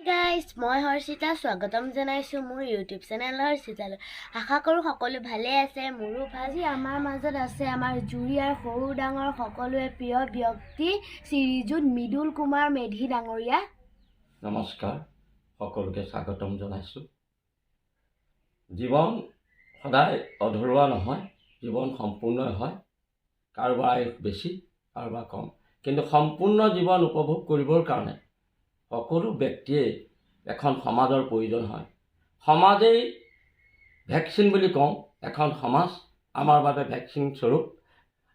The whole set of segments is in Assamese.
গাইজ মই হৰ্ষিতা স্বাগতম জনাইছোঁ মোৰ ইউটিউব চেনেল হৰ্ষিতালৈ। আশা কৰোঁ সকলো ভালে আছে, মোৰো ভাল। আজি আমাৰ মাজত আছে আমাৰ জুৰিয়াৰ সৰু ডাঙৰ সকলোৱে প্ৰিয় ব্যক্তি শ্ৰীযুত মৃদুল কুমাৰ মেধি ডাঙৰীয়া। নমস্কাৰ, সকলোকে স্বাগতম জনাইছোঁ। জীৱন সদায় অধৰুৱা নহয়, জীৱন সম্পূৰ্ণই হয়। কাৰোবাৰ আয়ুস বেছি, কাৰোবাৰ কম, কিন্তু সম্পূৰ্ণ জীৱন উপভোগ কৰিবৰ কাৰণে সকলো ব্যক্তিয়ে এখন সমাজৰ প্ৰয়োজন হয়। সমাজেই ভেকচিন বুলি কওঁ। এখন সমাজ আমাৰ বাবে ভেকচিন স্বৰূপ।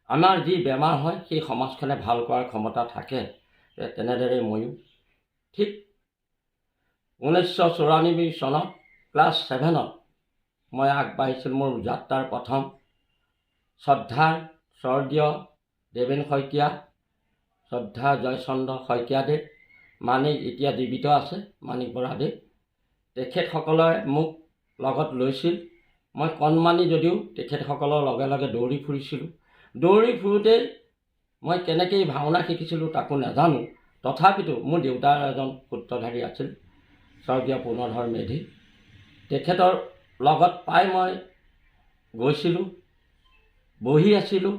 আমাৰ যি বেমাৰ হয় সেই সমাজখনে ভাল কৰাৰ ক্ষমতা থাকে। তেনেদৰে ময়ো ঠিক 1994 চনত ক্লাছ 7ত মই আগবাঢ়িছিলোঁ মোৰ যাত্ৰাৰ প্ৰথম। শ্ৰদ্ধাৰ স্বৰ্গীয় দেৱেন শইকীয়া, শ্ৰদ্ধা জয়চন্দ্ৰ শইকীয়াদেৱ, মানিক এতিয়া জীৱিত আছে, মানিক বৰাদেৱ, তেখেতসকলে মোক লগত লৈছিল। মই কণমানি যদিও তেখেতসকলৰ লগে লগে দৌৰি ফুৰিছিলোঁ। দৌৰি ফুৰোঁতেই মই কেনেকৈ ভাওনা শিকিছিলোঁ তাকো নাজানো। তথাপিতো মোৰ দেউতাৰ এজন সূত্ৰধাৰী আছিল, স্বৰ্গীয় পুৰ্ণধৰ মেধি। তেখেতৰ লগত পাই মই গৈছিলোঁ, বহি আছিলোঁ।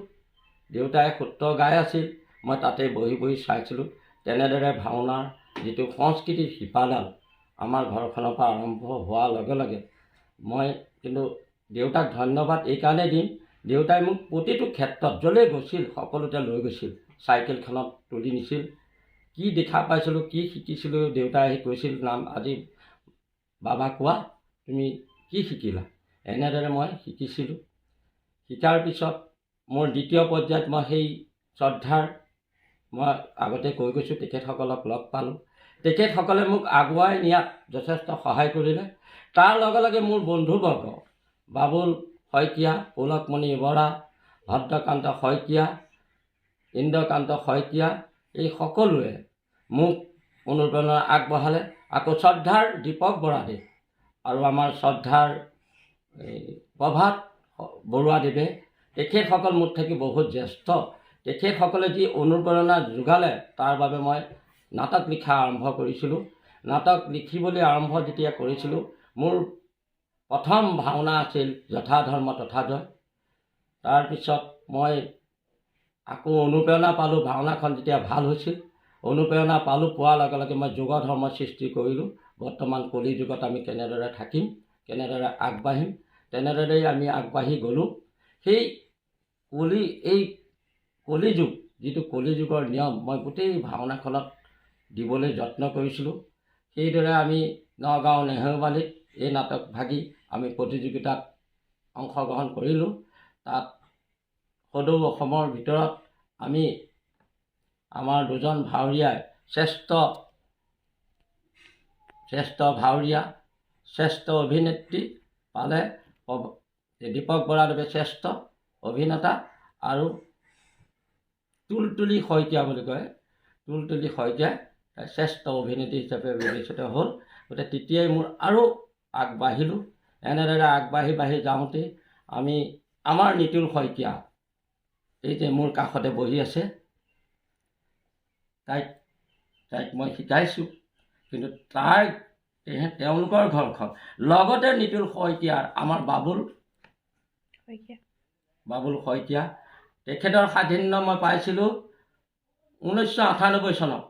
দেউতাই সূত্ৰ গাই আছিল, মই তাতে বহি বহি চাইছিলোঁ। তেনেদৰে ভাওনাৰ যিটো সংস্কৃতিৰ শিপাডাল আমাৰ ঘৰখনৰ পৰা আৰম্ভ হোৱাৰ লগে লগে মই কিন্তু দেউতাক ধন্যবাদ এইকাৰণে দিম, দেউতাই মোক প্ৰতিটো ক্ষেত্ৰত য'লৈ গৈছিল সকলোতে লৈ গৈছিল। চাইকেলখনত তুলি নিছিল। কি দেখা পাইছিলোঁ, কি শিকিছিলোঁ, দেউতাই আহি কৈছিল, নাম আজি বাবা কোৱা তুমি কি শিকিলা। এনেদৰে মই শিকিছিলোঁ। শিকাৰ পিছত মোৰ দ্বিতীয় পৰ্যায়ত মই সেই শ্ৰদ্ধাৰ মই আগতে কৈ গৈছোঁ তেখেতসকলক লগ পালোঁ। তেখেতসকলে মোক আগুৱাই নিয়াত যথেষ্ট সহায় কৰিলে। তাৰ লগে লগে মোৰ বন্ধুবৰ্গ বাবুল শইকীয়া, পুলকমণি বৰা, ভদ্ৰকান্ত শইকীয়া, ইন্দ্ৰকান্ত শইকীয়া, এই সকলোৱে মোক অনুপ্ৰেৰণা আগবঢ়ালে। আকৌ শ্ৰদ্ধাৰ দীপক বৰাদেৱ আৰু আমাৰ শ্ৰদ্ধাৰ প্ৰভাত বৰুৱাদেৱে, তেখেতসকল মোৰ থাকি বহুত জ্যেষ্ঠ। তেখেতসকলে যি অনুপ্ৰেৰণা যোগালে তাৰ বাবে মই নাটক লিখা আৰম্ভ কৰিছিলোঁ। নাটক লিখিবলৈ আৰম্ভ যেতিয়া কৰিছিলোঁ, মোৰ প্ৰথম ভাওনা আছিল যথা ধৰ্ম তথা জয়। তাৰপিছত মই আকৌ অনুপ্ৰেৰণা পালোঁ। ভাওনাখন যেতিয়া ভাল হৈছিল, অনুপ্ৰেৰণা পালোঁ। পোৱাৰ লগে লগে মই যোগ ধৰ্ম সৃষ্টি কৰিলোঁ। বৰ্তমান কলি যুগত আমি কেনেদৰে থাকিম, কেনেদৰে আগবাঢ়িম, তেনেদৰেই আমি আগবাঢ়ি গ'লোঁ। সেই কলিযুগ, যিটো কলিযুগৰ নিয়ম মই গোটেই ভাওনাখনত দিবলৈ যত্ন কৰিছিলোঁ। সেইদৰে আমি নগাঁও নেহেৰুবালিত এই নাটক ভাগি আমি প্ৰতিযোগিতাত অংশগ্ৰহণ কৰিলোঁ। তাত সদৌ অসমৰ ভিতৰত আমি আমাৰ দুজন ভাৱৰীয়াই শ্ৰেষ্ঠ ভাৱৰীয়া, শ্ৰেষ্ঠ অভিনেত্ৰী পালে। দীপক বৰাদেৱে শ্ৰেষ্ঠ অভিনেতা আৰু তুলতুলি শইকীয়া বুলি কয়, তুলতুলি শইকীয়া শ্ৰেষ্ঠ অভিনেত্ৰী হিচাপে বিবেচিত হ'ল। গতিকে তেতিয়াই মোৰ আৰু আগবাঢ়িলোঁ। এনেদৰে আগবাঢ়ি যাওঁতে আমি আমাৰ নিতুল শইকীয়া, এই যে মোৰ কাষতে বহি আছে, তাইক মই শিকাইছোঁ। কিন্তু তেওঁলোকৰ ঘৰখন লগতে নিতুল শইকীয়াৰ আমাৰ বাবুল শইকীয়া, তেখেতৰ সাধিন্য মই পাইছিলোঁ 1998 চনত।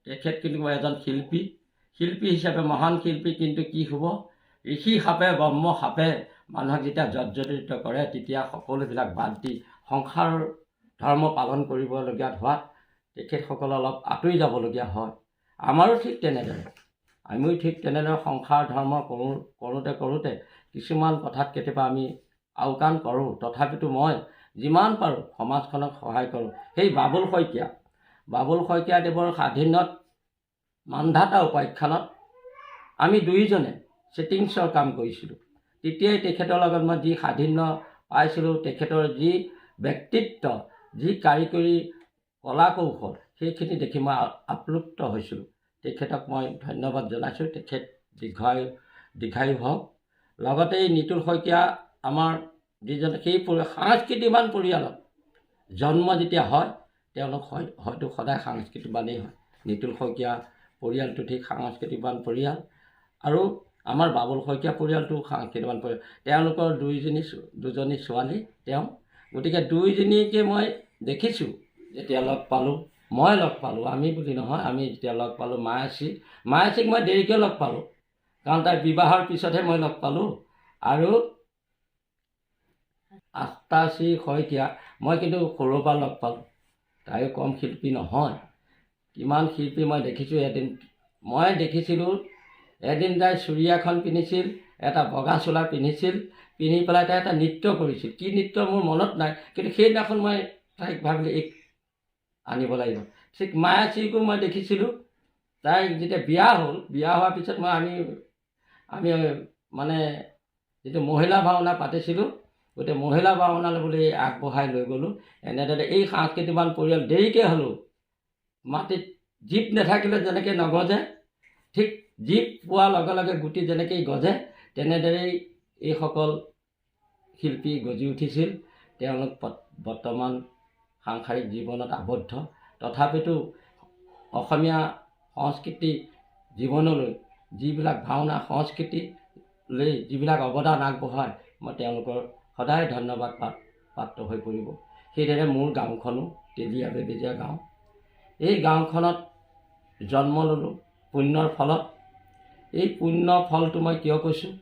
তেখেত কিন্তু এজন শিল্পী হিচাপে মহান শিল্পী। কিন্তু কি হ'ব, ঋষি সাপে ব্ৰহ্ম সাপে মানুহক যেতিয়া জৰ্জৰিত কৰে, তেতিয়া সকলোবিলাক বাদ দি সংসাৰ ধৰ্ম পালন কৰিবলগীয়া হোৱাত তেখেতসকল অলপ আঁতৰি যাবলগীয়া হয়। আমাৰো ঠিক তেনেদৰে, আমিও ঠিক তেনেদৰে সংসাৰ ধৰ্ম কৰোঁতে কিছুমান কথাত কেতিয়াবা আমি আওকাণ কৰোঁ। তথাপিতো মই যিমান পাৰোঁ সমাজখনক সহায় কৰোঁ। সেই বাবুল শইকীয়াদেৱৰ সাধিন্যত মান্ধাতা উপাখ্যানত আমি দুয়োজনে ছেটিংছৰ কাম কৰিছিলোঁ। তেতিয়াই তেখেতৰ লগত মই যি সাধিন্য পাইছিলোঁ, তেখেতৰ যি ব্যক্তিত্ব, যি কাৰিকৰী কলা কৌশল, সেইখিনি দেখি মই আপ্লুত হৈছিলোঁ। তেখেতক মই ধন্যবাদ জনাইছোঁ। তেখেত দীৰ্ঘায়ু হওক। লগতে এই নিতুল শইকীয়া আমাৰ যিজন সেই সাংস্কৃতিবান পৰিয়ালত জন্ম যেতিয়া হয়, তেওঁলোক হয়তো সদায় সাংস্কৃতিবানেই হয়। নিতুল শইকীয়া পৰিয়ালটো ঠিক সাংস্কৃতিকবান পৰিয়াল আৰু আমাৰ বাবুল শইকীয়া পৰিয়ালটো সাংস্কৃতিকবান পৰিয়াল। তেওঁলোকৰ দুজনী ছোৱালী তেওঁ, গতিকে দুইজনীকে মই দেখিছোঁ যেতিয়া লগ পালোঁ, মই লগ পালোঁ, আমি বুলি নহয়, আমি যেতিয়া লগ পালোঁ মায়াশ্ৰীক মই দেৰিকৈ লগ পালোঁ, কাৰণ তাইৰ বিবাহৰ পিছতহে মই লগ পালোঁ। আৰু আস্তাশ্ৰী শইকীয়া মই কিন্তু সৰুৰ পৰা লগ পালোঁ, তাইও কম শিল্পী নহয়, কিমান শিল্পী মই দেখিছোঁ। মই দেখিছিলোঁ এদিন তাই চুৰিয়াখন পিন্ধিছিল, এটা বগা চোলা পিন্ধিছিল, পিন্ধি পেলাই তাই এটা নৃত্য কৰিছিল, কি নৃত্য মোৰ মনত নাই, কিন্তু সেইদিনাখন মই তাইক ভাবিলোঁ এইক আনিব লাগিব। ঠিক মায়াশ্ৰীকো মই দেখিছিলোঁ, তাই যেতিয়া বিয়া হ'ল, বিয়া হোৱাৰ পিছত আমি মানে যিটো মহিলা ভাওনা পাতিছিলোঁ, গতিকে মহিলা ভাওনালৈ বুলি আগবঢ়াই লৈ গ'লোঁ। এনেদৰে এই সাংস্কৃতিকবান পৰিয়াল দেৰিকৈ হ'লেও মাটিত জীপ নাথাকিলে যেনেকৈ নগজে, ঠিক জীপ পোৱাৰ লগে লগে গুটি যেনেকৈ গজে, তেনেদৰেই এইসকল শিল্পী গজি উঠিছিল। তেওঁলোক বৰ্তমান সাংসাৰিক জীৱনত আবদ্ধ, তথাপিতো অসমীয়া সংস্কৃতি জীৱনলৈ যিবিলাক ভাওনা সংস্কৃতিলৈ যিবিলাক অৱদান আগবঢ়ায়, মই তেওঁলোকৰ সদায় ধন্যবাদ পাত্ৰ হৈ পৰিব। সেইদৰে মোৰ গাঁওখনো তেলীয়া বেবেজীয়া গাঁও। এই গাঁওখনত জন্ম ল'লোঁ পুণ্যৰ ফলত। এই পুণ্য ফলটো মই কিয় কৈছোঁ,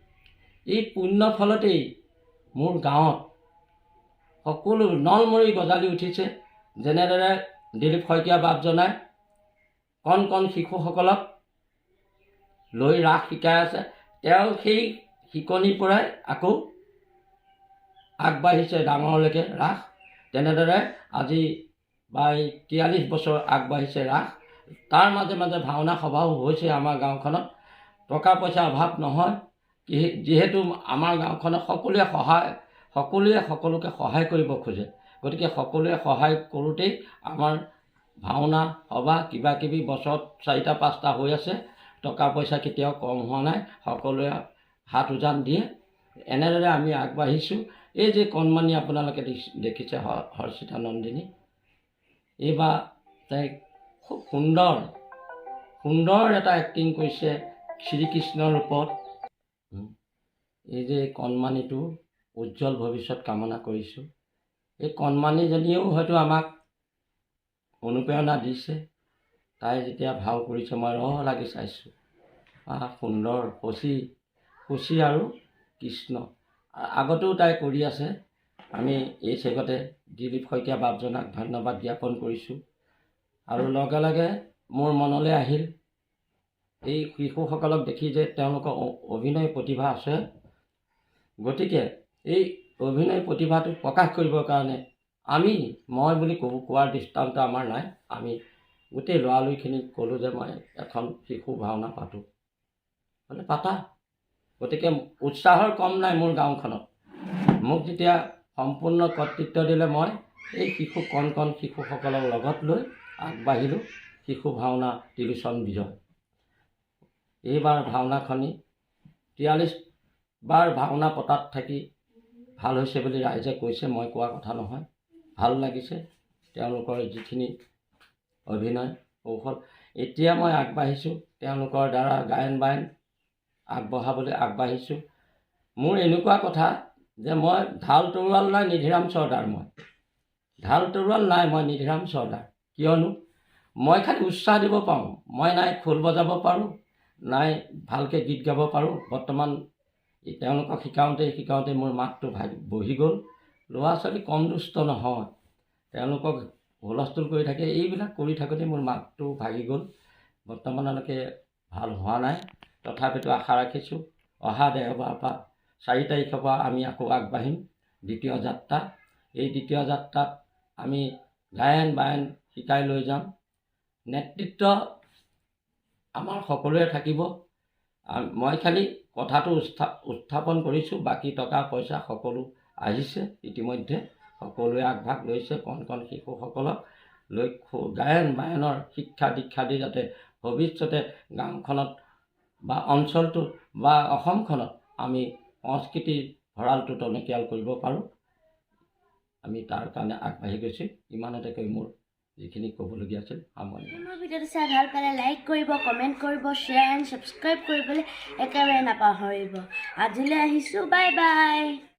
এই পুণ্য ফলতেই মোৰ গাঁৱত সকলো নলমৰি গজালি উঠিছে। যেনেদৰে দিলীপ শইকীয়া বাপজনাই কণ কণ শিশুসকলক লৈ ৰাস শিকাই আছে, তেওঁ সেই শিকনিৰ পৰাই আকৌ আগবাঢ়িছে ডাঙৰলৈকে ৰাস। তেনেদৰে আজি 43 বছৰ আগবাঢ়িছে ৰাস। তাৰ মাজে মাজে ভাওনা সভাও হৈছে আমাৰ গাঁওখনত। টকা পইচা অভাৱ নহয়, যিহেতু আমাৰ গাঁওখনত সকলোৱে সকলোকে সহায় কৰিব খোজে, গতিকে সকলোৱে সহায় কৰোঁতেই আমাৰ ভাওনা সভা কিবা কিবি বছৰত 4টা 5টা হৈ আছে। টকা পইচা কেতিয়াও কম হোৱা নাই, সকলোৱে হাত উজান দিয়ে। এনেদৰে আমি আগবাঢ়িছোঁ। এই যে কণমানি আপোনালোকে দেখিছে হৰ্ষিতা নন্দিনী, এইবাৰ তাইক খুব সুন্দৰ এটা এক্টিং কৰিছে শ্ৰীকৃষ্ণৰ ৰূপত। এই যে কণমানিটো উজ্জ্বল ভৱিষ্যত কামনা কৰিছোঁ। এই কণমানিজনীয়েও হয়তো আমাক অনুপ্ৰেৰণা দিছে। তাই যেতিয়া ভাও কৰিছে মই লাগি চাইছোঁ, সুন্দৰ শশী আৰু কৃষ্ণ। আগতেও তাই কৰি আছে। আমি এই চেগতে দিলীপ শইকীয়া বাপজনাক ধন্যবাদ জ্ঞাপন কৰিছোঁ। আৰু লগে লগে মোৰ মনলৈ আহিল এই শিশুসকলক দেখি যে তেওঁলোকৰ অভিনয় প্ৰতিভা আছে, গতিকে এই অভিনয় প্ৰতিভাটো প্ৰকাশ কৰিবৰ কাৰণে মই বুলি কোৱাৰ দৃষ্টান্ত আমাৰ নাই। আমি গোটেই ল'ৰালৰিখিনিক ক'লোঁ যে মই এখন শিশু ভাওনা পাতোঁ, মানে পাতা। গতিকে উৎসাহৰ কম নাই মোৰ গাঁওখনত। মোক যেতিয়া সম্পূৰ্ণ কৰ্তৃত্ব দিলে, মই এই কণ শিশুসকলক লগত লৈ আগবাঢ়িলোঁ শিশু ভাওনা ত্ৰিলোচন বিজয়। এইবাৰ ভাওনাখনি 43 বাৰ ভাওনা পতাত থাকি ভাল হৈছে বুলি ৰাইজে কৈছে, মই কোৱা কথা নহয়। ভাল লাগিছে তেওঁলোকৰ যিখিনি অভিনয় কৌশল। এতিয়া মই আগবাঢ়িছোঁ তেওঁলোকৰ দ্বাৰা গায়ন বায়ন আগবঢ়াবলৈ আগবাঢ়িছোঁ। মোৰ এনেকুৱা কথা যে মই ঢাল তৰোৱাল নাই, নিধিৰাম চৰ্দাৰ। মই নিধিৰাম চৰ্দাৰ। কিয়নো মই খালি উৎসাহ দিব পাৰোঁ, মই নাই খোল বজাব পাৰোঁ, নাই ভালকৈ গীত গাব পাৰোঁ। বৰ্তমান তেওঁলোকক শিকাওঁতে মোৰ মাতটো বহি গ'ল। ল'ৰা ছোৱালী কম দুষ্ট নহয়, তেওঁলোকক হুলস্থুল কৰি থাকে, এইবিলাক কৰি থাকোঁতে মোৰ মাতটো ভাগি গ'ল। বৰ্তমানলৈকে ভাল হোৱা নাই, তথাপিতো আশা ৰাখিছোঁ অহা দেওবাৰৰ পৰা 4 তাৰিখৰ পৰা আমি আকৌ আগবাঢ়িম দ্বিতীয় যাত্ৰা। এই দ্বিতীয় যাত্ৰাত আমি গায়ন বায়ন শিকাই লৈ যাম। নেতৃত্ব আমাৰ সকলোৰে থাকিব। মই খালি কথাটো উত্থাপন কৰিছোঁ, বাকী টকা পইচা সকলো আহিছে ইতিমধ্যে, সকলোৱে আগভাগ লৈছে। কণ শিশুসকলক লৈ গায়ন বায়নৰ শিক্ষা দীক্ষা দি যাতে ভৱিষ্যতে গাঁওখনত বা অঞ্চলটোত বা অসমখনত আমি সংস্কৃতিৰ ভঁৰালটো টনকিয়াল কৰিব পাৰোঁ, আমি তাৰ কাৰণে আগবাঢ়ি গৈছোঁ। ইমানতে কৈ মোৰ যিখিনি ক'বলগীয়া আছিল সামৰণি মাৰিছোঁ। মোৰ ভিডিঅ'টো চাই ভাল পালে লাইক কৰিব, কমেণ্ট কৰিব, শ্বেয়াৰ এণ্ড ছাবস্ক্ৰাইব কৰিবলৈ একেবাৰে নাপাহৰিব। আজিলৈ আহিছোঁ, বাই বাই।